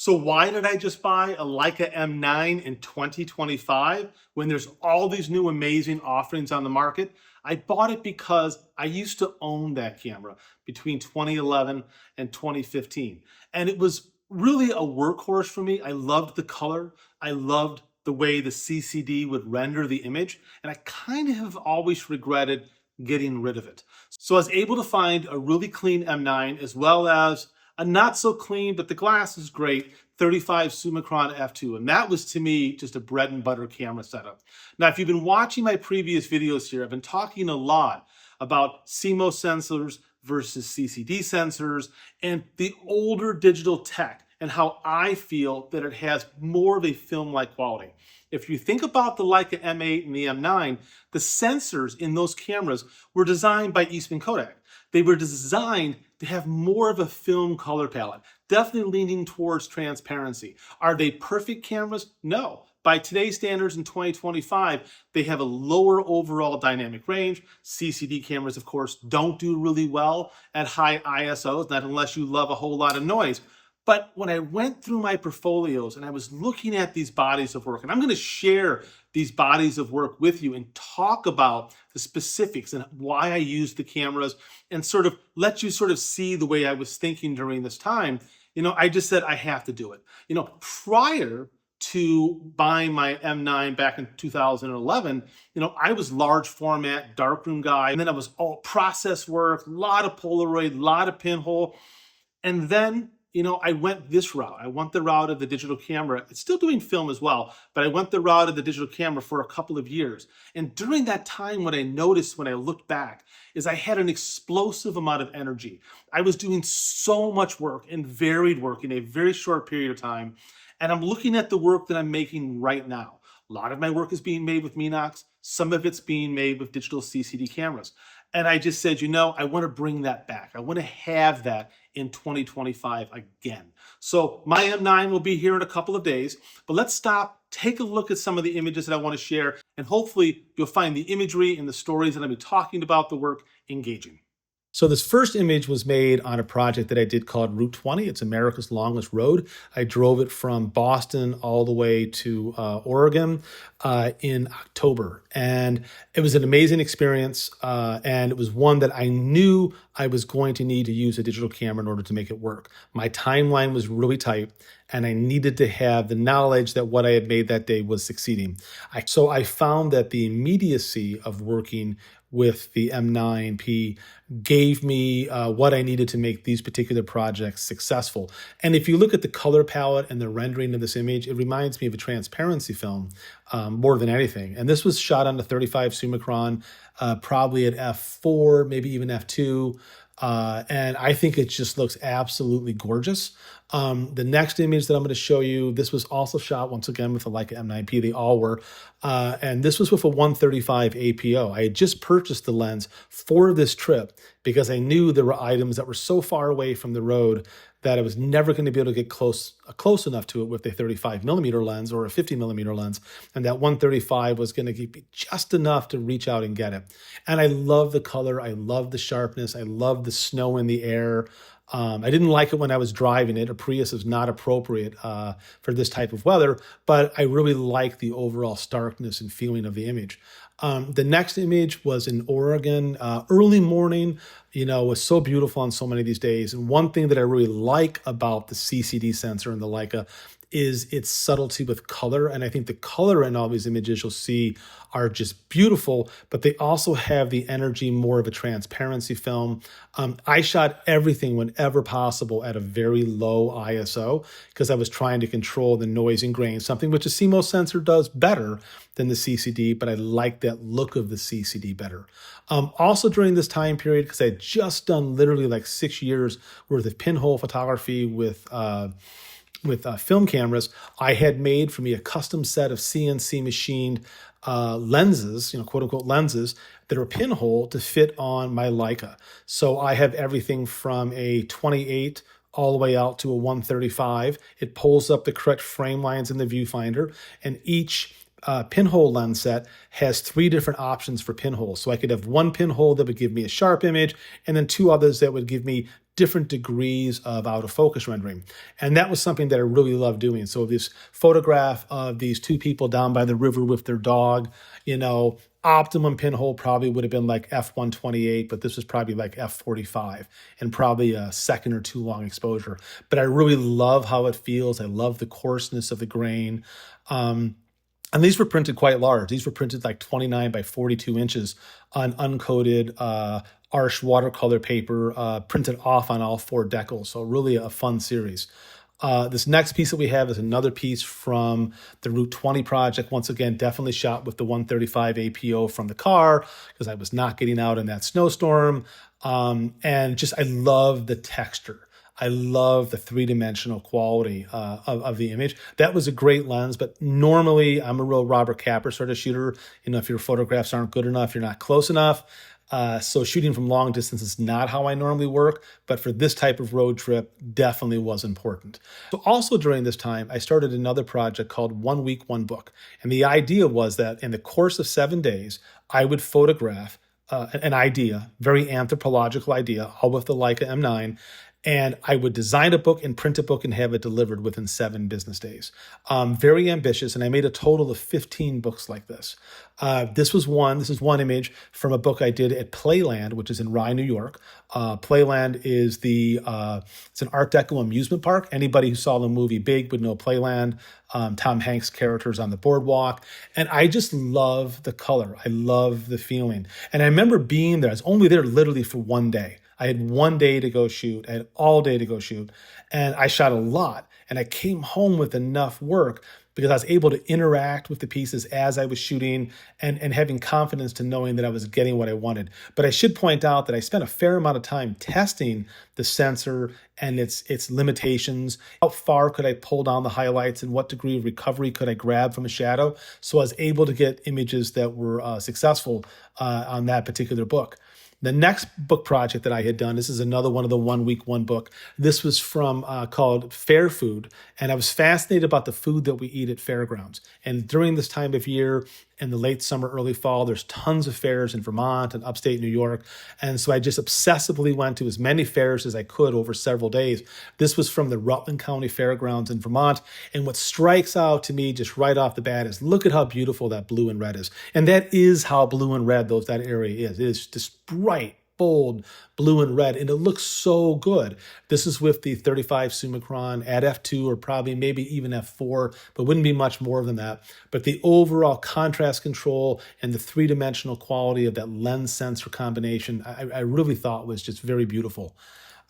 So why did I just buy a Leica M9 in 2025 when there's all these new amazing offerings on the market? I bought it because I used to own that camera between 2011 and 2015. And it was really a workhorse for me. I loved the color. I loved the way the CCD would render the image. And I kind of have always regretted getting rid of it. So I was able to find a really clean M9 as well as a not so clean, but the glass is great, 35 Summicron f2. And that was, to me, just a bread and butter camera setup. Now, if you've been watching my previous videos here, I've been talking a lot about CMOS sensors versus CCD sensors and the older digital tech and how I feel that it has more of a film-like quality. If you think about the Leica M8 and the M9, the sensors in those cameras were designed by Eastman Kodak. They were designed to have more of a film color palette, definitely leaning towards transparency. Are they perfect cameras? No. By today's standards in 2025, they have a lower overall dynamic range. CCD cameras, of course, don't do really well at high ISOs, not unless you love a whole lot of noise. But when I went through my portfolios and I was looking at these bodies of work, and I'm going to share these bodies of work with you and talk about the specifics and why I used the cameras and sort of let you sort of see the way I was thinking during this time, I just said I have to do it. Prior to buying my M9 back in 2011, I was large format, darkroom guy, and then I was all process work, a lot of Polaroid, a lot of pinhole, and then I went this route. I went the route of the digital camera. It's still doing film as well, but I went the route of the digital camera for a couple of years. And during that time, what I noticed when I looked back is I had an explosive amount of energy. I was doing so much work and varied work in a very short period of time. And I'm looking at the work that I'm making right now. A lot of my work is being made with Minox. Some of it's being made with digital CCD cameras. And I just said, I want to bring that back. I want to have that in 2025 again. So my M9 will be here in a couple of days, but let's stop, take a look at some of the images that I want to share, and hopefully you'll find the imagery and the stories that I'll be talking about the work engaging. So this first image was made on a project that I did called Route 20. It's America's longest road. I drove it from Boston all the way to Oregon in October. And it was an amazing experience. And it was one that I knew I was going to need to use a digital camera in order to make it work. My timeline was really tight, and I needed to have the knowledge that what I had made that day was succeeding. So I found that the immediacy of working with the M9P gave me what I needed to make these particular projects successful. And if you look at the color palette and the rendering of this image, it reminds me of a transparency film more than anything. And this was shot on the 35 Summicron, probably at f4, maybe even f2. And I think it just looks absolutely gorgeous. The next image that I'm going to show you, this was also shot once again with a Leica M9P. They all were. And this was with a 135 APO. I had just purchased the lens for this trip because I knew there were items that were so far away from the road that I was never going to be able to get close enough to it with a 35mm lens or a 50mm lens. And that 135 was going to give me just enough to reach out and get it. And I love the color. I love the sharpness. I love the snow in the air. I didn't like it when I was driving it. A Prius is not appropriate for this type of weather, but I really like the overall starkness and feeling of the image. The next image was in Oregon, early morning. Was so beautiful on so many of these days. And one thing that I really like about the CCD sensor and the Leica is its subtlety with color. And I think the color in all these images you'll see are just beautiful, but they also have the energy more of a transparency film. I shot everything whenever possible at a very low ISO because I was trying to control the noise and grain, something which a CMOS sensor does better than the CCD, but I like that look of the CCD better. Also during this time period, because I had just done literally like 6 years worth of pinhole photography with film cameras, I had made for me a custom set of CNC machined lenses, quote unquote lenses that are pinhole to fit on my Leica. So I have everything from a 28 all the way out to a 135. It pulls up the correct frame lines in the viewfinder, and each pinhole lens set has 3 different options for pinholes. So I could have one pinhole that would give me a sharp image, and then 2 others that would give me different degrees of out of focus rendering. And that was something that I really loved doing. So this photograph of these two people down by the river with their dog, optimum pinhole probably would have been like f128, but this was probably like f45 and probably a second or two long exposure. But I really love how it feels. I love the coarseness of the grain. And these were printed quite large. These were printed like 29 by 42 inches on uncoated Arch watercolor paper, printed off on all 4 decals. So really a fun series. This next piece that we have is another piece from the Route 20 project. Once again, definitely shot with the 135 APO from the car because I was not getting out in that snowstorm. And just, I love the texture. I love the 3-dimensional quality of the image. That was a great lens, but normally I'm a real Robert Capper sort of shooter. If your photographs aren't good enough, you're not close enough. So shooting from long distance is not how I normally work, but for this type of road trip, definitely was important. So also during this time, I started another project called 1 Week, 1 Book. And the idea was that in the course of 7 days, I would photograph an idea, very anthropological idea, all with the Leica M9, and I would design a book and print a book and have it delivered within 7 business days. Very ambitious, and I made a total of 15 books like this. This is one image from a book I did at Playland, which is in Rye, New York. Playland is it's an Art Deco amusement park. Anybody who saw the movie Big would know Playland. Tom Hanks' characters on the boardwalk. And I just love the color. I love the feeling. And I remember being there. I was only there literally for 1 day. I had 1 day to go shoot. I had all day to go shoot. And I shot a lot. And I came home with enough work because I was able to interact with the pieces as I was shooting and having confidence to knowing that I was getting what I wanted. But I should point out that I spent a fair amount of time testing the sensor and its limitations. How far could I pull down the highlights and what degree of recovery could I grab from a shadow? So I was able to get images that were successful on that particular book. The next book project that I had done, this is another one of the 1 Week, 1 Book. This was from called Fair Food. And I was fascinated about the food that we eat at fairgrounds. And during this time of year, in the late summer, early fall, there's tons of fairs in Vermont and upstate New York. And so I just obsessively went to as many fairs as I could over several days. This was from the Rutland County Fairgrounds in Vermont. And what strikes out to me just right off the bat is look at how beautiful that blue and red is. And that is how blue and red that area is. It is just bright, bold blue and red, and it looks so good. This is with the 35 Summicron at f2 or probably maybe even f4, but wouldn't be much more than that. But the overall contrast control and the 3-dimensional quality of that lens sensor combination, I really thought was just very beautiful.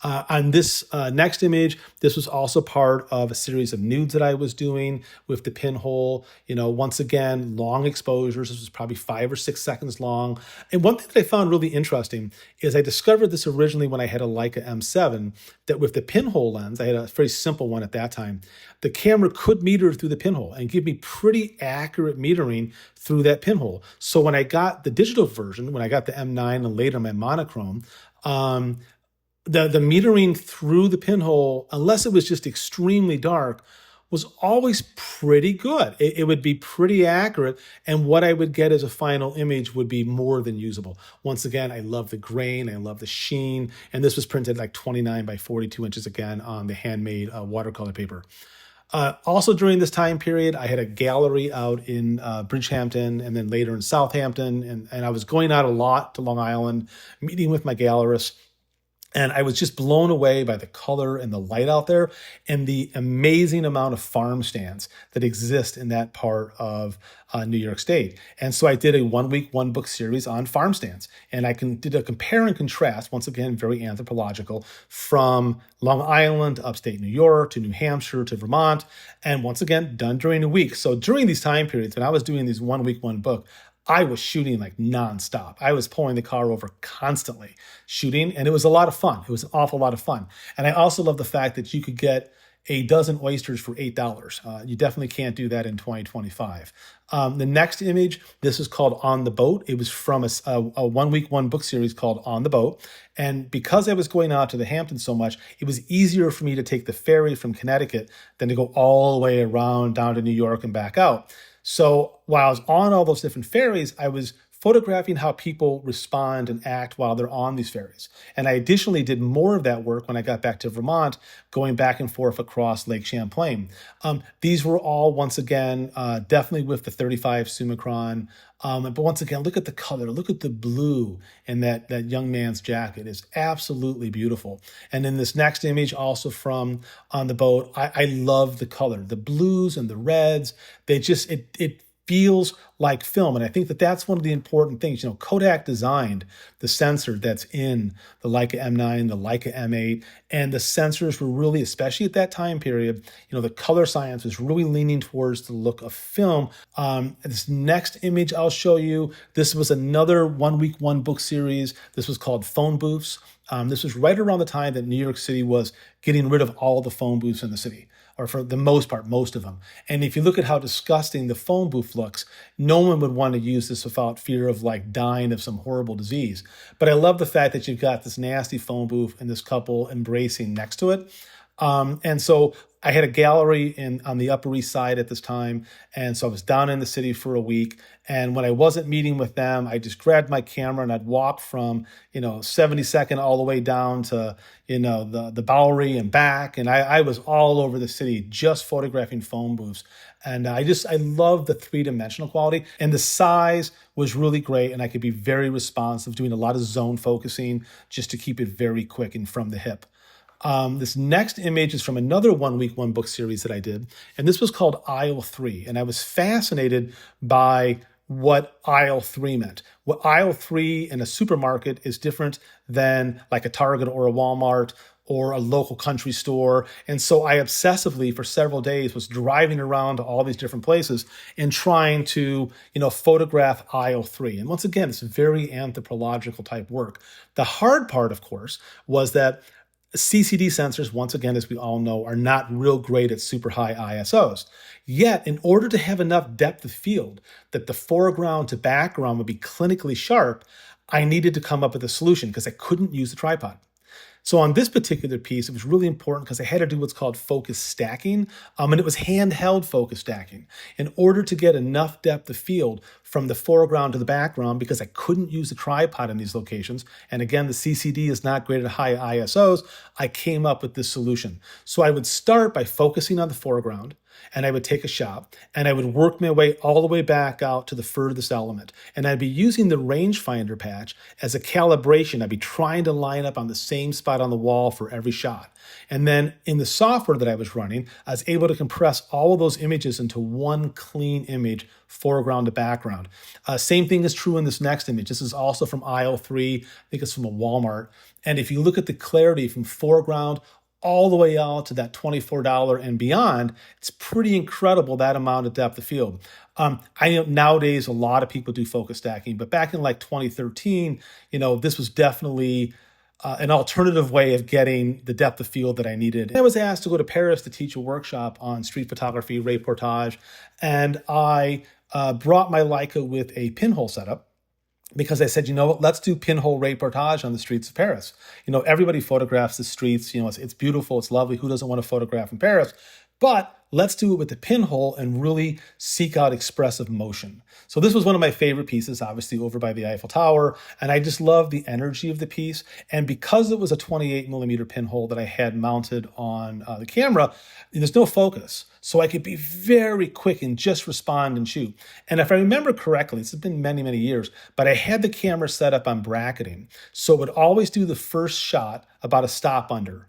On this next image, this was also part of a series of nudes that I was doing with the pinhole. Once again, long exposures. This was probably 5 or 6 seconds long. And one thing that I found really interesting is I discovered this originally when I had a Leica M7, that with the pinhole lens, I had a very simple one at that time, the camera could meter through the pinhole and give me pretty accurate metering through that pinhole. So when I got the digital version, when I got the M9 and later my monochrome, the metering through the pinhole, unless it was just extremely dark, was always pretty good. It would be pretty accurate, and what I would get as a final image would be more than usable. Once again, I love the grain, I love the sheen, and this was printed like 29 by 42 inches again on the handmade watercolor paper. Also during this time period, I had a gallery out in Bridgehampton and then later in Southampton, and I was going out a lot to Long Island, meeting with my gallerists. And I was just blown away by the color and the light out there and the amazing amount of farm stands that exist in that part of New York State. And so I did a 1 Week, 1 Book series on farm stands. And I did a compare and contrast, once again, very anthropological, from Long Island to upstate New York to New Hampshire to Vermont. And once again, done during a week. So during these time periods, when I was doing these 1 Week, 1 Book, I was shooting like nonstop. I was pulling the car over constantly shooting, and it was a lot of fun. It was an awful lot of fun. And I also love the fact that you could get a dozen oysters for $8. You definitely can't do that in 2025. The next image, this is called On the Boat. It was from a 1 Week, 1 Book series called On the Boat. And because I was going out to the Hamptons so much, it was easier for me to take the ferry from Connecticut than to go all the way around down to New York and back out. So while I was on all those different ferries, I was photographing how people respond and act while they're on these ferries. And I additionally did more of that work when I got back to Vermont, going back and forth across Lake Champlain. These were all, once again, definitely with the 35 Summicron. But once again, look at the color, look at the blue in that young man's jacket. It's absolutely beautiful. And in this next image, also from on the boat, I love the color, the blues and the reds. They just, it feels like film. And I think that that's one of the important things. Kodak designed the sensor that's in the Leica M9, the Leica M8, and the sensors were really, especially at that time period, the color science was really leaning towards the look of film. This next image I'll show you, this was another 1 week, 1 book series. This was called Phone Booths. This was right around the time that New York City was getting rid of all the phone booths in the city, or for the most part, most of them. And if you look at how disgusting the phone booth looks, no one would want to use this without fear of dying of some horrible disease. But I love the fact that you've got this nasty phone booth and this couple embracing next to it. And so I had a gallery on the Upper East Side at this time. And so I was down in the city for a week. And when I wasn't meeting with them, I just grabbed my camera and I'd walk from, 72nd all the way down to, the Bowery and back. And I was all over the city just photographing phone booths. And I love the 3-dimensional quality, and the size was really great. And I could be very responsive, doing a lot of zone focusing just to keep it very quick and from the hip. This next image is from another 1 week, 1 book series that I did. And this was called Aisle 3. And I was fascinated by what aisle 3 meant. What aisle 3 in a supermarket is different than like a Target or a Walmart or a local country store. And so I obsessively for several days was driving around to all these different places and trying to, photograph aisle 3. And once again, it's very anthropological type work. The hard part, of course, was that CCD sensors, once again, as we all know, are not real great at super high ISOs. Yet, in order to have enough depth of field that the foreground to background would be clinically sharp, I needed to come up with a solution because I couldn't use the tripod. So on this particular piece, it was really important because I had to do what's called focus stacking, and it was handheld focus stacking in order to get enough depth of field from the foreground to the background, because I couldn't use the tripod in these locations. And again, the CCD is not great at high ISOs. I came up with this solution. So I would start by focusing on the foreground, and I would take a shot, and I would work my way all the way back out to the furthest element. And I'd be using the rangefinder patch as a calibration. I'd be trying to line up on the same spot on the wall for every shot. And then in the software that I was running, I was able to compress all of those images into one clean image, foreground to background. Same thing is true in this next image. This is also from aisle 3. I think it's from a Walmart. And if you look at the clarity from foreground all the way out to that $24 and beyond, it's pretty incredible, that amount of depth of field. I know nowadays a lot of people do focus stacking, but back in 2013, this was definitely an alternative way of getting the depth of field that I needed. I was asked to go to Paris to teach a workshop on street photography, reportage, and I brought my Leica with a pinhole setup, because I said, let's do pinhole reportage on the streets of Paris. Everybody photographs the streets. It's beautiful. It's lovely. Who doesn't want to photograph in Paris? But let's do it with the pinhole and really seek out expressive motion. So this was one of my favorite pieces, obviously over by the Eiffel Tower. And I just love the energy of the piece. And because it was a 28mm pinhole that I had mounted on the camera, there's no focus. So I could be very quick and just respond and shoot. And if I remember correctly, it's been many, many years, but I had the camera set up on bracketing. So it would always do the first shot about a stop under,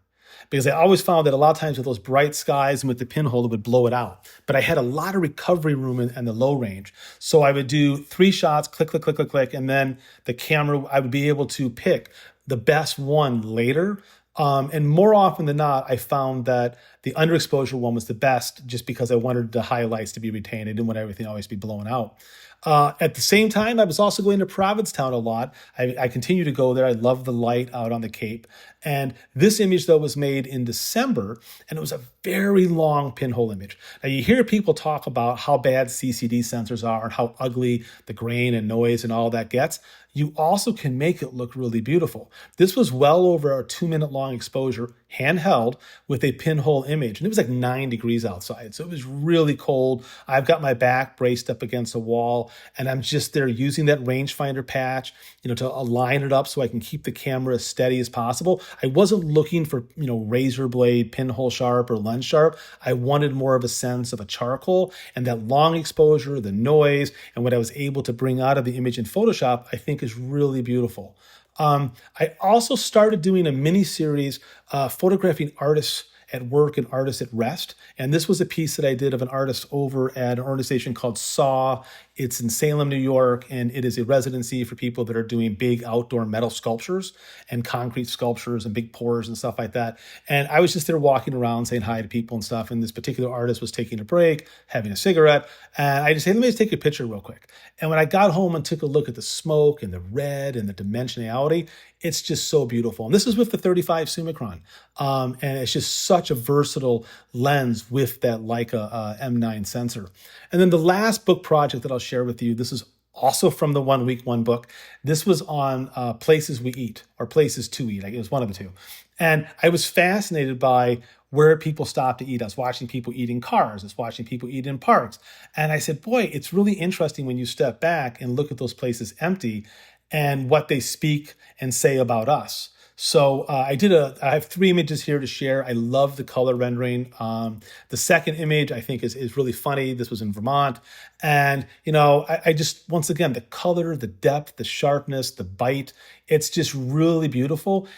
because I always found that a lot of times with those bright skies and with the pinhole, it would blow it out. But I had a lot of recovery room in the low range. So I would do 3 shots, click, click, click, click, click, and then the camera, I would be able to pick the best one later. And more often than not, I found that the underexposure one was the best, just because I wanted the highlights to be retained. I didn't want everything always be blown out. At the same time, I was also going to Provincetown a lot. I continue to go there. I love the light out on the Cape. And this image, though, was made in December, and it was a very long pinhole image. Now, you hear people talk about how bad CCD sensors are and how ugly the grain and noise and all that gets. You also can make it look really beautiful. This was well over a 2-minute long exposure, handheld, with a pinhole image. And it was like 9 degrees outside. So it was really cold. I've got my back braced up against a wall, and I'm just there using that rangefinder patch, to align it up so I can keep the camera as steady as possible. I wasn't looking for, razor blade, pinhole sharp, or lens sharp. I wanted more of a sense of a charcoal, and that long exposure, the noise, and what I was able to bring out of the image in Photoshop, I think is really beautiful. I also started doing a mini series photographing artists at work and artists at rest. And this was a piece that I did of an artist over at an organization called SAW. It's in Salem, New York, and it is a residency for people that are doing big outdoor metal sculptures and concrete sculptures and big pours and stuff like that. And I was just there walking around saying hi to people and stuff. And this particular artist was taking a break, having a cigarette. And I just said, let me just take a picture real quick. And when I got home and took a look at the smoke and the red and the dimensionality, it's just so beautiful. And this is with the 35 Summicron. And it's just such a versatile lens with that Leica M9 sensor. And then the last book project that I'll share with you, this is also from the 1 Week, 1 Book. This was on places we eat, or places to eat. It was one of the two. And I was fascinated by where people stop to eat. I was watching people eat in cars. I was watching people eat in parks. And I said, boy, it's really interesting when you step back and look at those places empty and what they speak and say about us. So I have 3 images here to share. I love the color rendering. The second image I think is really funny. This was in Vermont. And, I just, once again, the color, the depth, the sharpness, the bite, it's just really beautiful.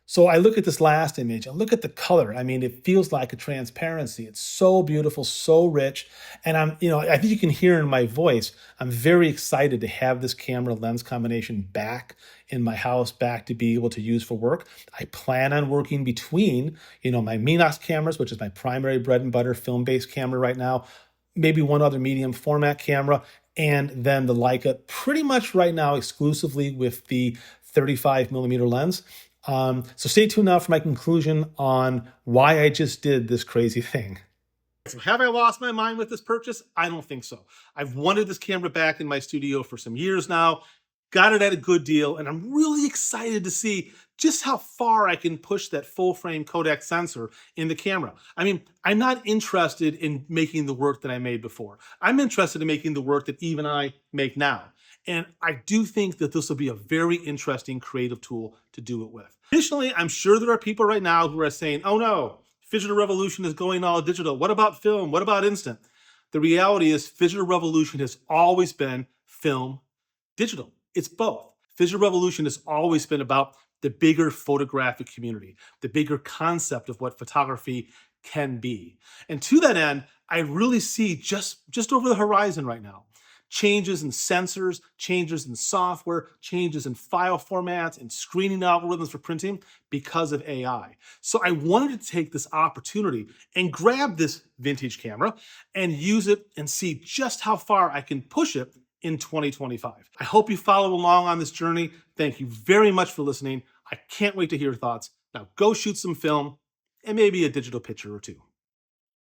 So I look at this last image and look at the color. I mean, it feels like a transparency. It's so beautiful, so rich. And I think you can hear in my voice, I'm very excited to have this camera lens combination back in my house, back to be able to use for work. I plan on working between, my Minox cameras, which is my primary bread and butter film-based camera right now, maybe one other medium format camera, and then the Leica pretty much right now exclusively with the 35 millimeter lens. So stay tuned now for my conclusion on why I just did this crazy thing. So have I lost my mind with this purchase? I don't think so. I've wanted this camera back in my studio for some years now, got it at a good deal, and I'm really excited to see just how far I can push that full frame Kodak sensor in the camera. I mean, I'm not interested in making the work that I made before. I'm interested in making the work that Eve and I make now. And I do think that this will be a very interesting creative tool to do it with. Additionally, I'm sure there are people right now who are saying, oh no, digital revolution is going all digital. What about film? What about instant? The reality is digital revolution has always been film digital. It's both. Digital revolution has always been about the bigger photographic community, the bigger concept of what photography can be. And to that end, I really see just over the horizon right now, changes in sensors, changes in software, changes in file formats and screening algorithms for printing because of AI. So I wanted to take this opportunity and grab this vintage camera and use it and see just how far I can push it in 2025. I hope you follow along on this journey. Thank you very much for listening. I can't wait to hear your thoughts. Now go shoot some film and maybe a digital picture or two.